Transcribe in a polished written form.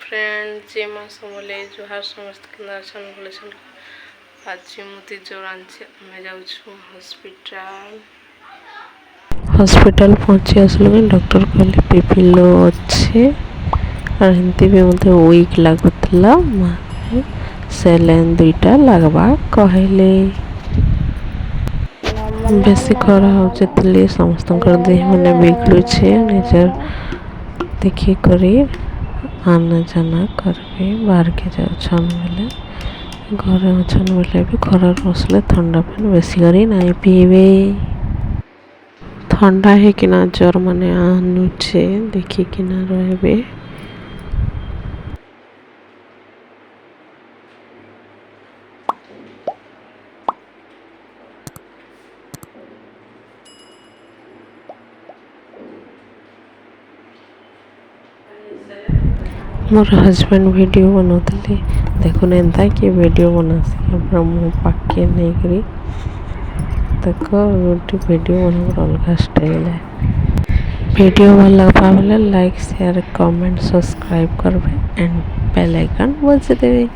Friend जे माँ समले जुहार समस्त केंद्र बोले आज मुझे जोर आमे जाऊँ हॉस्पिटल पहुँची आसलु कि डॉक्टर कहले बीपी लो अच्छे और हिंदी भी मत वीक लगुला माने सेलेन 2टा लगवा कहले बेसी खरा हो समस्त देह मैंने बिगड़ुचे निजर देखी करी आना जाना करबे बाहर के जाऊन बेले घरे अछन बेले भी खरा बसले ठंडा पानी बेसी करी नहीं पीबे ठंडा है कि ना ज्वर माने आनुचे देखी कि ना रहबे मोर हस्बैंड वीडियो बनाते देखो एंता कि वीडियो बना मुँह पाके नहीं करी देखो गोटे वीडियो बना अलग स्टाइल है वीडियो भल लगा लाइक शेयर कमेंट सब्सक्राइब करबे एंड बेल आइकन बजा देवे।